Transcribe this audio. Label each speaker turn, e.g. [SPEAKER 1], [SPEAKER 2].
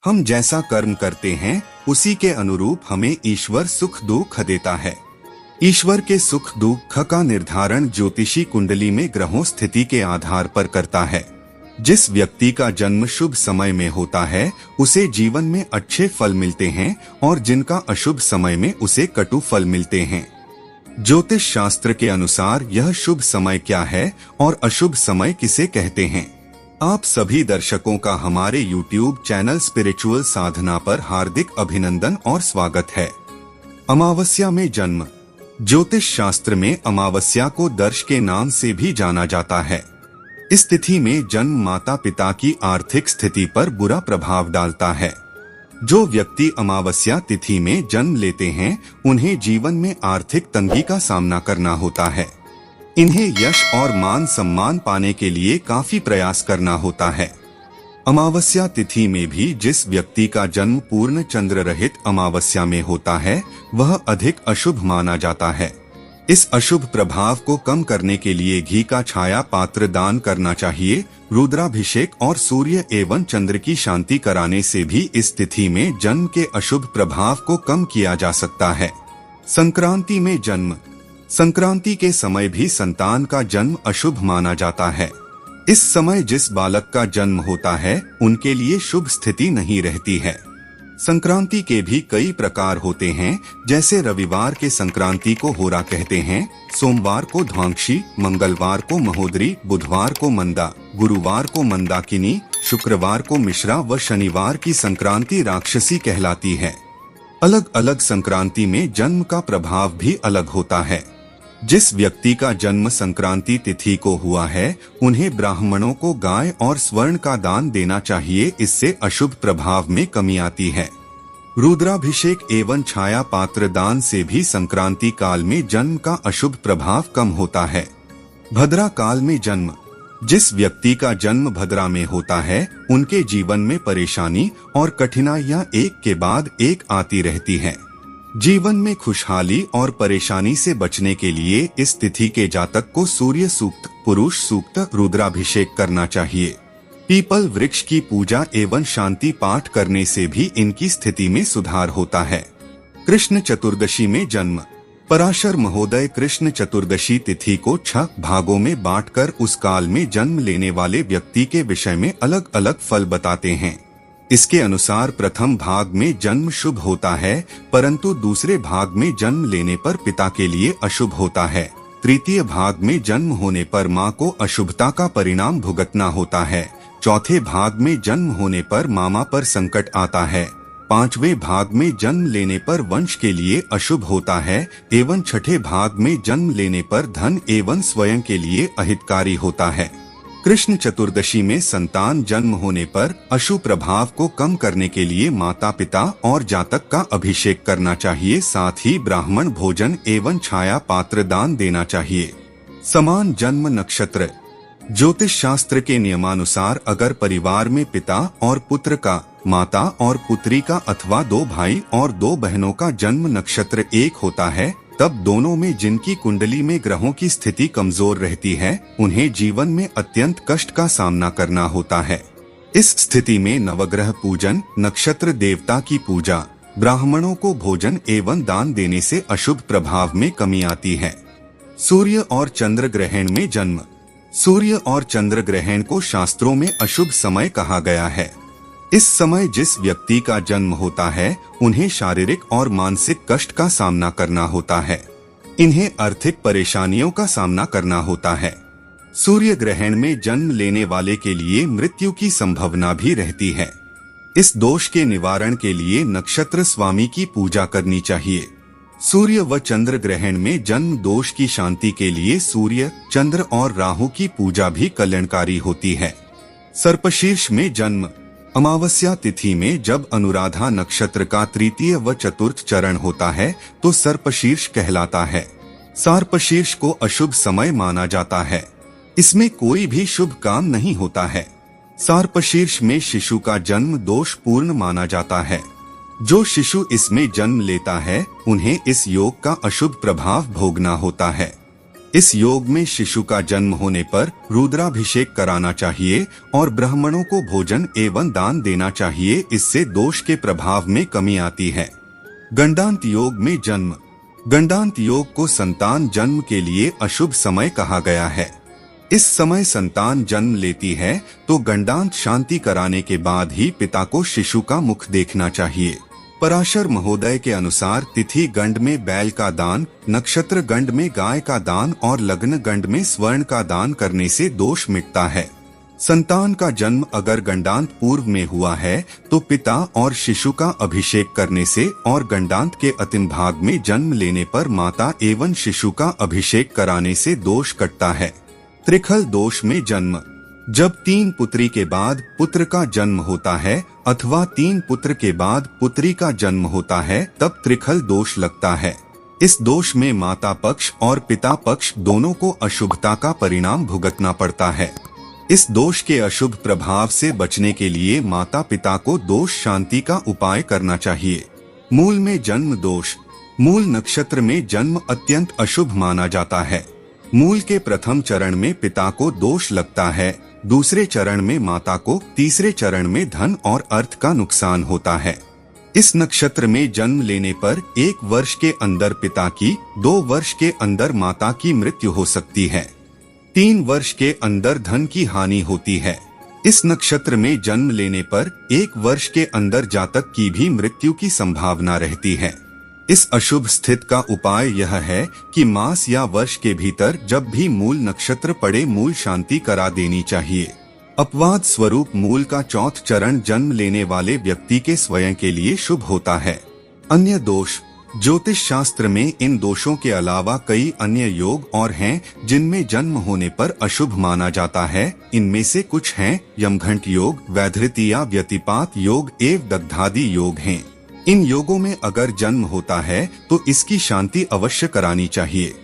[SPEAKER 1] हम जैसा कर्म करते हैं उसी के अनुरूप हमें ईश्वर सुख दुख देता है। ईश्वर के सुख दुख का निर्धारण ज्योतिषी कुंडली में ग्रहों स्थिति के आधार पर करता है। जिस व्यक्ति का जन्म शुभ समय में होता है उसे जीवन में अच्छे फल मिलते हैं और जिनका अशुभ समय में उसे कटु फल मिलते हैं। ज्योतिष शास्त्र के अनुसार यह शुभ समय क्या है और अशुभ समय किसे कहते हैं। आप सभी दर्शकों का हमारे YouTube चैनल स्पिरिचुअल साधना पर हार्दिक अभिनंदन और स्वागत है। अमावस्या में जन्म। ज्योतिष शास्त्र में अमावस्या को दर्श के नाम से भी जाना जाता है। इस तिथि में जन्म माता पिता की आर्थिक स्थिति पर बुरा प्रभाव डालता है। जो व्यक्ति अमावस्या तिथि में जन्म लेते हैं उन्हें जीवन में आर्थिक तंगी का सामना करना होता है। इन्हें यश और मान सम्मान पाने के लिए काफी प्रयास करना होता है। अमावस्या तिथि में भी जिस व्यक्ति का जन्म पूर्ण चंद्र रहित अमावस्या में होता है वह अधिक अशुभ माना जाता है। इस अशुभ प्रभाव को कम करने के लिए घी का छाया पात्र दान करना चाहिए। रुद्राभिषेक और सूर्य एवं चंद्र की शांति कराने से भी इस तिथि में जन्म के अशुभ प्रभाव को कम किया जा सकता है। संक्रांति में जन्म। संक्रांति के समय भी संतान का जन्म अशुभ माना जाता है। इस समय जिस बालक का जन्म होता है उनके लिए शुभ स्थिति नहीं रहती है। संक्रांति के भी कई प्रकार होते हैं, जैसे रविवार के संक्रांति को होरा कहते हैं, सोमवार को ध्वांशी, मंगलवार को महोदरी, बुधवार को मंदा, गुरुवार को मंदाकिनी, शुक्रवार को मिश्रा व शनिवार की संक्रांति राक्षसी कहलाती है। अलग अलग संक्रांति में जन्म का प्रभाव भी अलग होता है। जिस व्यक्ति का जन्म संक्रांति तिथि को हुआ है उन्हें ब्राह्मणों को गाय और स्वर्ण का दान देना चाहिए, इससे अशुभ प्रभाव में कमी आती है। रुद्राभिषेक एवं छाया पात्र दान से भी संक्रांति काल में जन्म का अशुभ प्रभाव कम होता है। भद्रा काल में जन्म। जिस व्यक्ति का जन्म भद्रा में होता है उनके जीवन में परेशानी और कठिनाइयां एक के बाद एक आती रहती हैं। जीवन में खुशहाली और परेशानी से बचने के लिए इस तिथि के जातक को सूर्य सूक्त, पुरुष सूक्त, रुद्राभिषेक करना चाहिए। पीपल वृक्ष की पूजा एवं शांति पाठ करने से भी इनकी स्थिति में सुधार होता है। कृष्ण चतुर्दशी में जन्म। पराशर महोदय कृष्ण चतुर्दशी तिथि को 6 भागों में बांटकर उस काल में जन्म लेने वाले व्यक्ति के विषय में अलग अलग फल बताते हैं। इसके अनुसार प्रथम भाग में जन्म शुभ होता है, परंतु दूसरे भाग में जन्म लेने पर पिता के लिए अशुभ होता है। तृतीय भाग में जन्म होने पर मां को अशुभता का परिणाम भुगतना होता है। चौथे भाग में जन्म होने पर मामा पर संकट आता है। पांचवें भाग में जन्म लेने पर वंश के लिए अशुभ होता है एवं छठे भाग में जन्म लेने पर धन एवं स्वयं के लिए अहितकारी होता है। कृष्ण चतुर्दशी में संतान जन्म होने पर अशुभ प्रभाव को कम करने के लिए माता पिता और जातक का अभिषेक करना चाहिए, साथ ही ब्राह्मण भोजन एवं छाया पात्र दान देना चाहिए। समान जन्म नक्षत्र। ज्योतिष शास्त्र के नियमानुसार अगर परिवार में पिता और पुत्र का, माता और पुत्री का अथवा 2 भाई और 2 बहनों का जन्म नक्षत्र एक होता है तब दोनों में जिनकी कुंडली में ग्रहों की स्थिति कमजोर रहती है उन्हें जीवन में अत्यंत कष्ट का सामना करना होता है। इस स्थिति में नवग्रह पूजन, नक्षत्र देवता की पूजा, ब्राह्मणों को भोजन एवं दान देने से अशुभ प्रभाव में कमी आती है। सूर्य और चंद्र ग्रहण में जन्म। सूर्य और चंद्र ग्रहण को शास्त्रों में अशुभ समय कहा गया है। इस समय जिस व्यक्ति का जन्म होता है उन्हें शारीरिक और मानसिक कष्ट का सामना करना होता है। इन्हें आर्थिक परेशानियों का सामना करना होता है। सूर्य ग्रहण में जन्म लेने वाले के लिए मृत्यु की संभावना भी रहती है। इस दोष के निवारण के लिए नक्षत्र स्वामी की पूजा करनी चाहिए। सूर्य व चंद्र ग्रहण में जन्म दोष की शांति के लिए सूर्य, चंद्र और राहु की पूजा भी कल्याणकारी होती है। सर्पशीर्ष में जन्म। अमावस्या तिथि में जब अनुराधा नक्षत्र का तृतीय व चतुर्थ चरण होता है तो सर्पशीर्ष कहलाता है। सर्पशीर्ष को अशुभ समय माना जाता है। इसमें कोई भी शुभ काम नहीं होता है। सर्पशीर्ष में शिशु का जन्म दोष पूर्ण माना जाता है। जो शिशु इसमें जन्म लेता है उन्हें इस योग का अशुभ प्रभाव भोगना होता है। इस योग में शिशु का जन्म होने पर रुद्राभिषेक कराना चाहिए और ब्राह्मणों को भोजन एवं दान देना चाहिए। इससे दोष के प्रभाव में कमी आती है। गंडांत योग में जन्म। गंडांत योग को संतान जन्म के लिए अशुभ समय कहा गया है। इस समय संतान जन्म लेती है तो गंडांत शांति कराने के बाद ही पिता को शिशु का मुख देखना चाहिए। पराशर महोदय के अनुसार तिथि गंड में बैल का दान, नक्षत्र गंड में गाय का दान और लग्न गंड में स्वर्ण का दान करने से दोष मिटता है। संतान का जन्म अगर गंडांत पूर्व में हुआ है तो पिता और शिशु का अभिषेक करने से और गंडांत के अंतिम भाग में जन्म लेने पर माता एवं शिशु का अभिषेक कराने से दोष कटता है। त्रिखल दोष में जन्म। जब 3 पुत्री के बाद पुत्र का जन्म होता है अथवा 3 पुत्र के बाद पुत्री का जन्म होता है तब त्रिखल दोष लगता है। इस दोष में माता पक्ष और पिता पक्ष दोनों को अशुभता का परिणाम भुगतना पड़ता है। इस दोष के अशुभ प्रभाव से बचने के लिए माता पिता को दोष शांति का उपाय करना चाहिए। मूल में जन्म दोष। मूल नक्षत्र में जन्म अत्यंत अशुभ माना जाता है। मूल के प्रथम चरण में पिता को दोष लगता है, दूसरे चरण में माता को, तीसरे चरण में धन और अर्थ का नुकसान होता है। इस नक्षत्र में जन्म लेने पर 1 वर्ष के अंदर पिता की, 2 वर्ष के अंदर माता की मृत्यु हो सकती है, 3 वर्ष के अंदर धन की हानि होती है। इस नक्षत्र में जन्म लेने पर 1 वर्ष के अंदर जातक की भी मृत्यु की संभावना रहती है। इस अशुभ स्थिति का उपाय यह है कि मास या वर्ष के भीतर जब भी मूल नक्षत्र पड़े मूल शांति करा देनी चाहिए। अपवाद स्वरूप मूल का 4th चरण जन्म लेने वाले व्यक्ति के स्वयं के लिए शुभ होता है। अन्य दोष। ज्योतिष शास्त्र में इन दोषों के अलावा कई अन्य योग और हैं जिनमें जन्म होने पर अशुभ माना जाता है। इनमें से कुछ हैं यमघंट योग, वैधृति या व्यतिपात योग एवं दग्धादि योग हैं। इन योगों में अगर जन्म होता है तो इसकी शांति अवश्य करानी चाहिए।